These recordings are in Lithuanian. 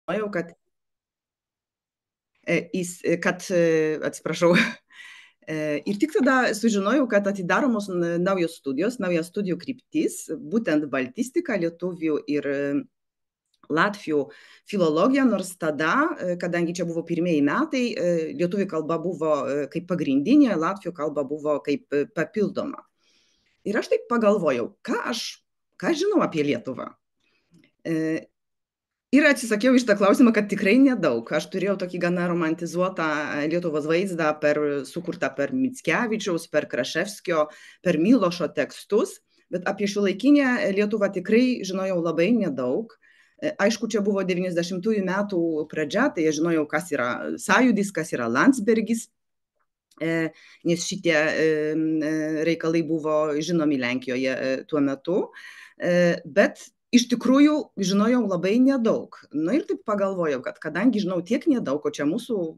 Žinojau, atsiprašau, ir tik tada sužinojau, kad atidaromos naujos studijos, nauja studijų kryptis, būtent baltistika, lietuvių ir latvių filologija, nors tada, kadangi čia buvo pirmieji metai, lietuvių kalba buvo kaip pagrindinė, latvių kalba buvo kaip papildoma. Ir aš taip pagalvojau, ką žinau apie Lietuvą. Ir atsisakiau iš tą klausimą, kad tikrai nedaug. Aš turėjau tokį gana romantizuotą Lietuvos vaizdą sukurtą per Mickevičiaus, per Kraševskio, per Milošo tekstus, bet apie šiuolaikinę Lietuvą tikrai žinojau labai nedaug. Aišku, čia buvo 90-ųjų metų pradžia, tai aš žinojau, kas yra Sąjūdis, kas yra Landsbergis, nes šitie reikalai buvo žinomi Lenkijoje tuo metu, bet iš tikrųjų žinojau labai nedaug. Ir taip pagalvojau, kad kadangi žinau tiek nedaug, o čia mūsų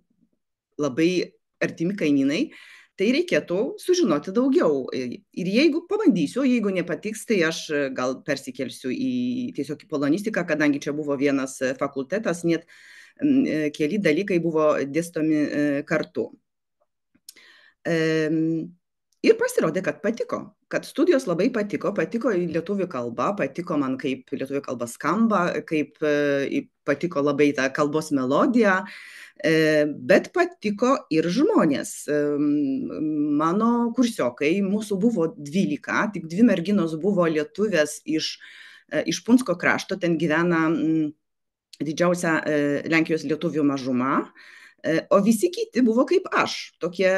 labai artimi kaimynai, tai reikėtų sužinoti daugiau. Ir jeigu pabandysiu, jeigu nepatiks, tai aš gal persikelsiu tiesiog į polonistiką, kadangi čia buvo vienas fakultetas, net keli dalykai buvo dėstomi kartu. Ir pasirodė, kad patiko, kad studijos labai patiko į lietuvių kalbą, patiko man, kaip lietuvių kalba skamba, kaip patiko labai ta kalbos melodija, bet patiko ir žmonės. Mano kursiokai, mūsų buvo 12, tik 2 merginos buvo lietuvės iš Punsko krašto, ten gyvena didžiausia Lenkijos lietuvių mažuma. O visi kiti buvo kaip aš, tokie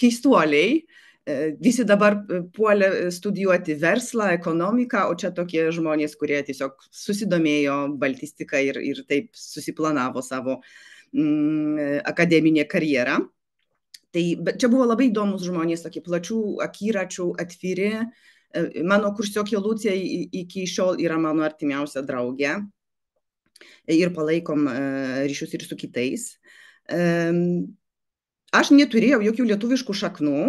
keistuoliai. Visi dabar puolė studijuoti verslą, ekonomiką, o čia tokie žmonės, kurie tiesiog susidomėjo baltistika ir taip susiplanavo savo akademinę karjerą. Tai čia buvo labai įdomus žmonės, tokie plačių akiračių, atviri. Mano kursiokė Lucija iki šiol yra mano artimiausia draugė. Ir palaikom ryšius ir su kitais. Aš neturėjau jokių lietuviškų šaknų,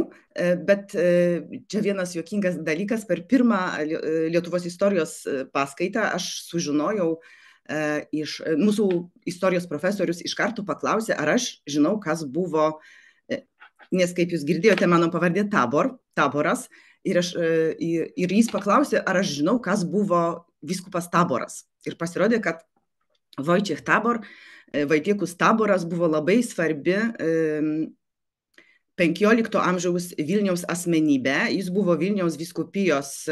bet čia vienas juokingas dalykas, per pirmą Lietuvos istorijos paskaitą aš sužinojau, mūsų istorijos profesorius iš karto paklausė, ar aš žinau, kas buvo, nes kaip jūs girdėjote, mano pavardė Taboras, ir jis paklausė, ar aš žinau, kas buvo vyskupas Taboras. Ir pasirodė, kad Wojciech Tabor, Vaitiekus Taboras buvo labai svarbi 15 amžiaus Vilniaus asmenybė. Jis buvo Vilniaus vyskupijos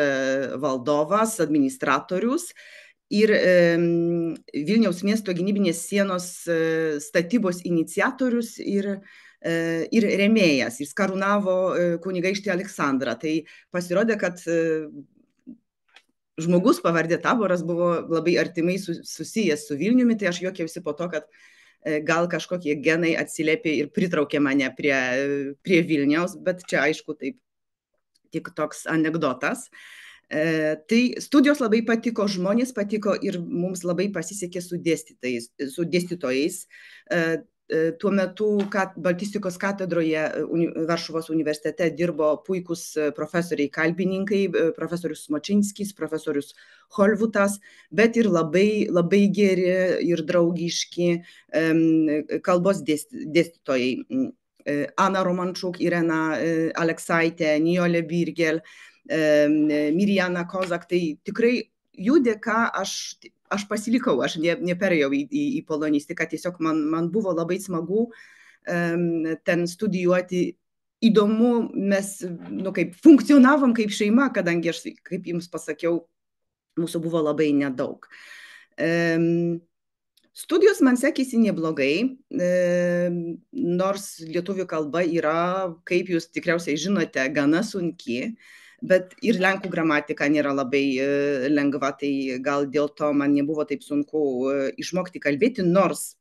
valdovas, administratorius ir Vilniaus miesto gynybinės sienos statybos iniciatorius ir rėmėjas. Jis karūnavo kunigaikštį Aleksandrą. Tai pasirodė, kad žmogus pavardė Taboras buvo labai artimai susijęs su Vilniumi, tai aš juokiausi po to, kad gal kažkokie genai atsiliepė ir pritraukė mane prie Vilniaus, bet čia aišku taip tik toks anekdotas. Tai studijos labai patiko, žmonės patiko ir mums labai pasisekė su dėstytojais. Tuo metu baltistikos katedroje Varšuvos universitete dirbo puikūs profesoriai kalbininkai, profesorius Močinskis, profesorius Holvutas, bet ir labai, labai geri ir draugiški kalbos dėstytojai. Ana Romančuk, Irena Aleksaitė, Nijolė Birgel, Mirjana Kozak, tai tikrai jų dėka aš pasilikau, aš neperėjau į polonistiką, tiesiog man buvo labai smagu ten studijuoti, įdomu, mes kaip funkcionavom kaip šeima, kadangi aš, kaip jums pasakiau, mūsų buvo labai nedaug. Studijos man sekėsi neblogai, nors lietuvių kalba yra, kaip jūs tikriausiai žinote, gana sunki, bet ir lenkų gramatika nėra labai lengva, tai gal dėl to man nebuvo taip sunku išmokti kalbėti, nors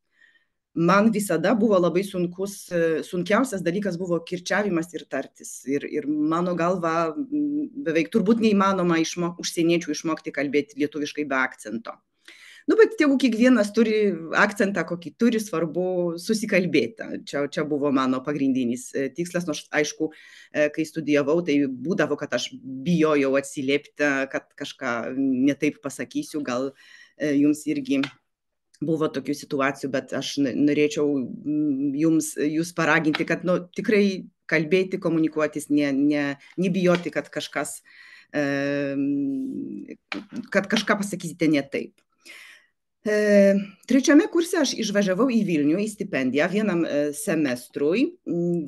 man visada buvo labai sunkiausias dalykas buvo kirčiavimas ir tartis. Ir mano galva beveik turbūt neįmanoma užsieniečių išmokti kalbėti lietuviškai be akcento. Bet jeigu kiekvienas turi akcentą, kokį turi, svarbu susikalbėti. Čia buvo mano pagrindinis tikslas, nors aišku, kai studijavau, tai būdavo, kad aš bijojau atsiliepti, kad kažką netaip pasakysiu, gal jums irgi buvo tokių situacijų, bet aš norėčiau jūs paraginti, kad tikrai kalbėti, komunikuotis, nebijoti, kad kažką pasakysite ne taip. Trečiame kurse aš išvažiavau į Vilnių į stipendiją vienam semestrui,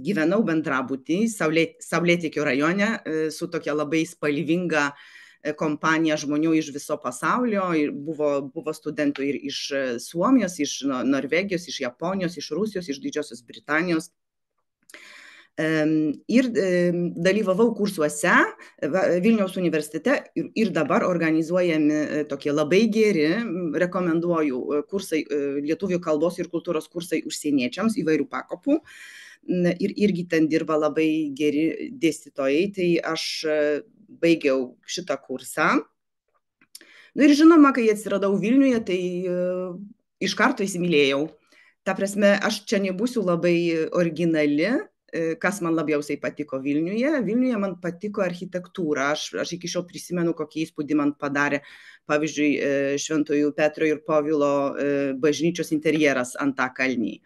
gyvenau bendrabutį Saulėtekio rajone su tokia labai spalvinga kompanija žmonių iš viso pasaulio, ir buvo studentų ir iš Suomijos, iš Norvegijos, iš Japonijos, iš Rusijos, iš Didžiosios Britanijos. Ir dalyvavau kursuose Vilniaus universitete ir dabar organizuojami tokie labai geri, rekomenduoju, kursai, lietuvių kalbos ir kultūros kursai užsieniečiams įvairių pakopų. Ir irgi ten dirba labai geri dėstytojai, tai aš baigiau šitą kursą. Ir žinoma, kai atsiradau Vilniuje, tai iš karto įsimylėjau. Ta prasme, aš čia nebūsiu labai originali, kas man labiausiai patiko Vilniuje. Vilniuje man patiko architektūra. Aš iki šiol prisimenu, kokį įspūdį man padarė, pavyzdžiui, Šventojų Petro ir Povilo bažnyčios interjeras Antakalny.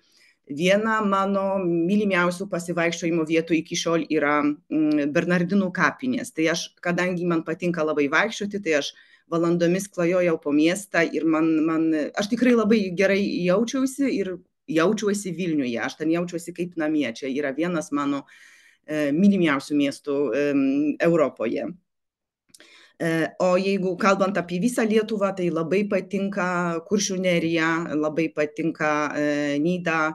Viena mano mylimiausių pasivaikščiojimo vietų iki šiol yra Bernardinų kapinės. Tai kadangi man patinka labai vaikščioti, tai aš valandomis klajojau po miestą ir aš tikrai labai gerai jaučiuosi Vilniuje. Aš ten jaučiuosi kaip namie. Čia yra vienas mano mylimiausių miestų Europoje. O jeigu kalbant apie visą Lietuvą, tai labai patinka Kuršių nerija, labai patinka Nida.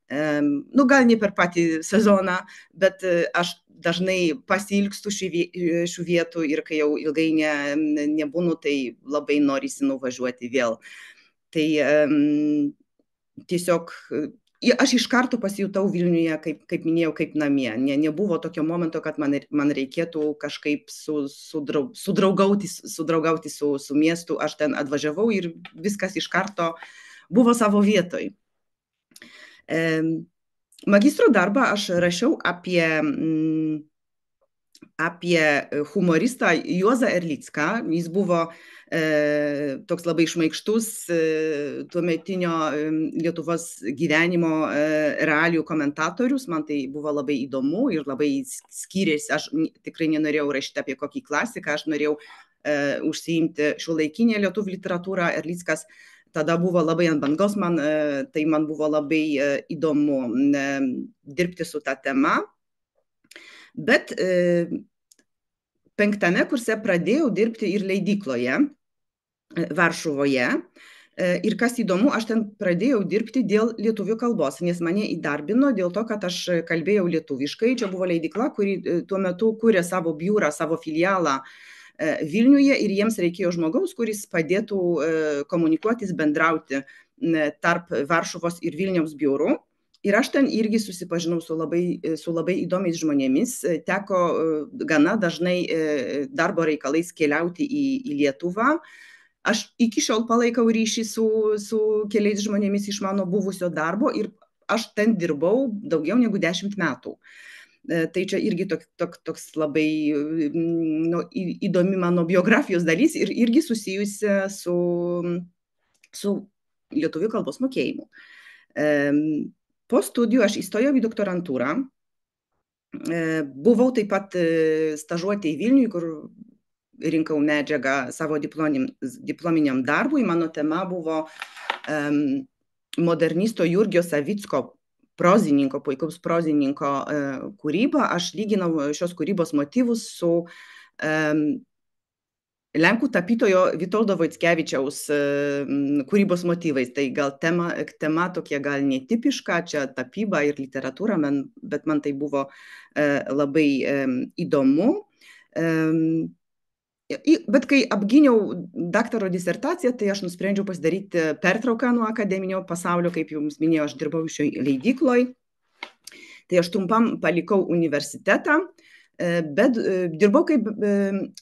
Gal ne per patį sezoną, bet aš dažnai pasiilgstu šių vietų ir kai jau ilgai nebūnu, tai labai norisi nuvažiuoti vėl. Tai tiesiog aš iš karto pasijutau Vilniuje, kaip minėjau, kaip namie. Nebuvo tokio momento, kad man reikėtų kažkaip sudraugauti su miestu. Aš ten atvažiavau ir viskas iš karto buvo savo vietoj. Magistro darbą aš rašiau apie humoristą Juozą Erlicką. Jis buvo toks labai šmaikštus tuometinio Lietuvos gyvenimo realijų komentatorius. Man tai buvo labai įdomu ir labai skyrėsi. Aš tikrai nenorėjau rašyti apie kokį klasiką, aš norėjau užsiimti šiuolaikinę lietuvių literatūrą. Erlickas tada buvo labai ant bangos, tai man buvo labai įdomu dirbti su ta tema. Bet 5. kurse pradėjau dirbti ir leidykloje Varšuvoje. Ir kas įdomu, aš ten pradėjau dirbti dėl lietuvių kalbos, nes mane įdarbino dėl to, kad aš kalbėjau lietuviškai. Čia buvo leidykla, kuri tuo metu kūrė savo biurą, savo filialą Vilniuje ir jiems reikėjo žmogaus, kuris padėtų komunikuotis, bendrauti tarp Varšuvos ir Vilniaus biurų. Ir aš ten irgi susipažinau su labai įdomiais žmonėmis. Teko gana dažnai darbo reikalais keliauti į Lietuvą. Aš iki šiol palaikau ryšį su keliais žmonėmis iš mano buvusio darbo ir aš ten dirbau daugiau negu 10 metų. Tai čia irgi toks labai įdomi mano biografijos dalis ir irgi susijusi su lietuvių kalbos mokėjimu. Po studijų aš įstojau į doktorantūrą. Buvau taip pat stažuotė į Vilnių, kur rinkau medžiagą savo diplominiam darbui. Mano tema buvo modernisto Jurgio Savicko, prozininko, puikaus prozininko kūryba. Aš lyginau šios kūrybos motyvus su Lenkų tapytojo Vitoldo Vaickevičiaus kūrybos motyvais. Tai gal tema tokia gal netipiška, čia tapyba ir literatūra, bet man tai buvo labai įdomu. Bet kai apgyniau daktaro disertaciją, tai aš nusprendžiau pasidaryti pertrauką nuo akademinio pasaulio. Kaip jums minėjau, aš dirbau šioje leidykloje. Tai aš trumpam palikau universitetą, bet dirbau kaip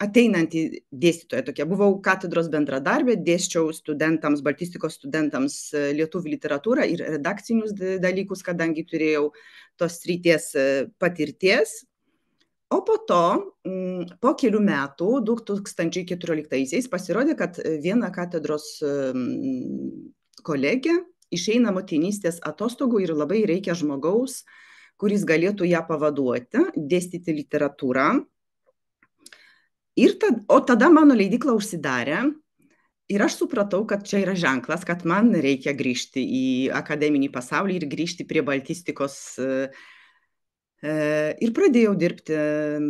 ateinanti dėstytoja. Tokia. Buvau katedros bendradarbė, dėsčiau studentams, baltistikos studentams lietuvių literatūrą ir redakcinius dalykus, kadangi turėjau tos srities patirties. O po to, po kelių metų, 2014-aisiais, pasirodė, kad viena katedros kolegė išeina motinystės atostogų ir labai reikia žmogaus, kuris galėtų ją pavaduoti, dėstyti literatūrą. O tada mano leidykla užsidarė ir aš supratau, kad čia yra ženklas, kad man reikia grįžti į akademinį pasaulį ir grįžti prie baltistikos. Ir pradėjau dirbti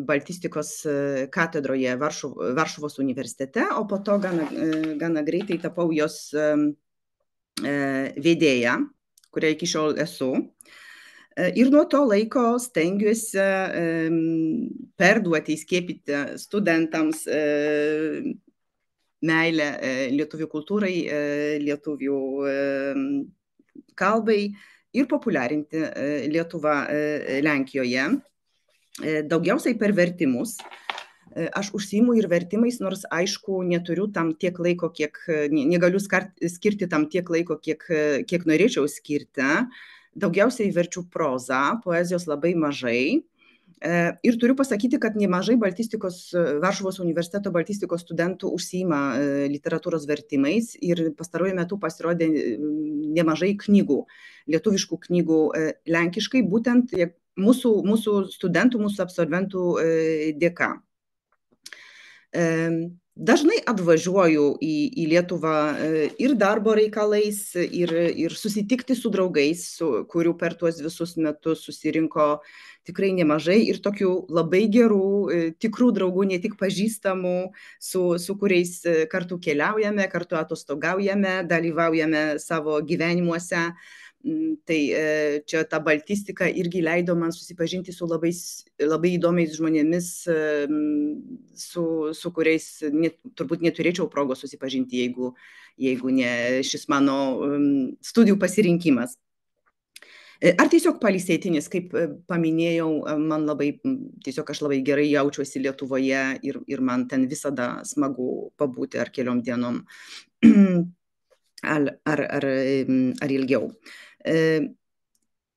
baltistikos katedroje Varšuvos universitete, o po to gana greitai tapau jos vedėja, kurią iki šiol esu. Ir nuo to laiko stengiuosi perduoti, įskiepyti studentams meilę lietuvių kultūrai, lietuvių kalbai ir populiarinti Lietuvą Lenkijoje. Daugiausiai per vertimus. Aš užsiimu ir vertimais, nors aišku, neturiu tam tiek laiko, negaliu skirti tam tiek laiko, kiek norėčiau skirti. Daugiausiai verčiu prozą, poezijos labai mažai. Ir turiu pasakyti, kad nemažai Varšuvos universiteto baltistikos studentų užsiima literatūros vertimais ir pastaruoju metu pasirodė nemažai knygų, lietuviškų knygų lenkiškai, būtent mūsų studentų, mūsų absolventų dėka. Dažnai atvažiuoju į Lietuvą ir darbo reikalais, ir susitikti su draugais, kurių per tuos visus metus susirinko tikrai nemažai, ir tokių labai gerų, tikrų draugų, ne tik pažįstamų, su kuriais kartu keliaujame, kartu atostogaujame, dalyvaujame savo gyvenimuose. Tai čia ta baltistika irgi leido man susipažinti su labai įdomiais žmonėmis, su kuriais turbūt neturėčiau progos susipažinti, jeigu ne šis mano studijų pasirinkimas. Ar tiesiog pailsėtinis, kaip paminėjau, aš labai gerai jaučiuosi Lietuvoje ir man ten visada smagu pabūti ar keliom dienom ar ilgiau.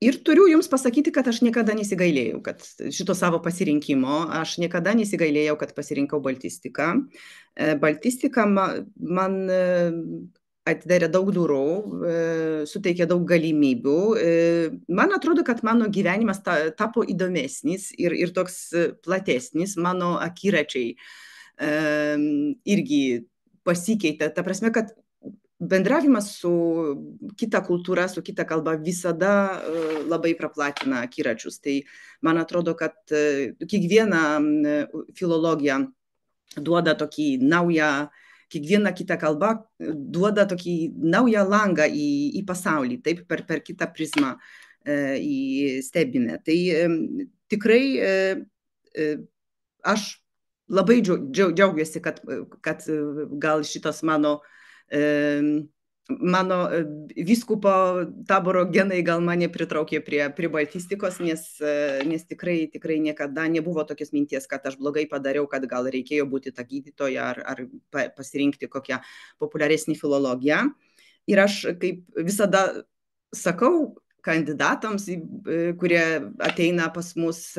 Ir turiu Jums pasakyti, kad aš niekada nesigailėjau šito savo pasirinkimo, aš niekada nesigailėjau, kad pasirinkau baltistiką. Baltistika man atidarė daug durų, suteikė daug galimybių. Man atrodo, kad mano gyvenimas tapo įdomesnis ir toks platesnis, mano akiračiai irgi pasikeitė. Ta prasme, kad bendravimas su kita kultūra, su kita kalba visada labai praplatina akiračius. Tai man atrodo, kad kiekviena filologija duoda tokį naują, kiekviena kita kalba duoda tokį naują langą į pasaulį, taip per kitą prizmą stebime. Tai tikrai aš labai džiaugiuosi, kad gal šitas mano vyskupo taboro genai gal mane pritraukė prie baltistikos, nes tikrai niekada nebuvo tokios minties, kad aš blogai padariau, kad gal reikėjo būti ta gydytoja ar pasirinkti kokią populiaresnį filologiją. Ir aš kaip visada sakau kandidatams, kurie ateina pas mus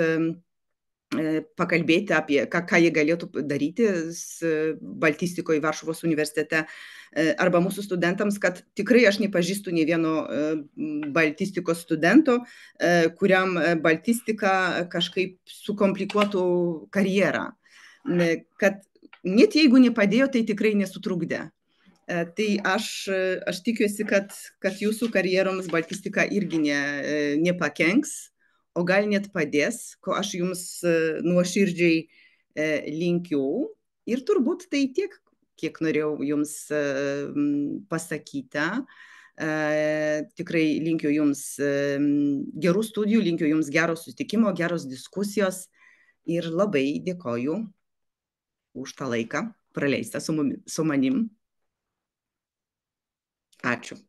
pakalbėti apie, ką jie galėtų daryti baltistikoje Varšuvos universitete, arba mūsų studentams, kad tikrai aš nepažįstu nei vieno baltistikos studento, kuriam baltistika kažkaip sukomplikuotų karjerą. Kad net jeigu nepadėjo, tai tikrai nesutrukdė. Tai aš tikiuosi, kad jūsų karjeroms baltistika irgi nepakenks, o gal net padės, ko aš Jums nuoširdžiai linkiu. Ir turbūt tai tiek, kiek norėjau Jums pasakyti. Tikrai linkiu Jums gerų studijų, linkiu Jums gero susitikimo, geros diskusijos ir labai dėkoju už tą laiką praleistą su manim. Ačiū.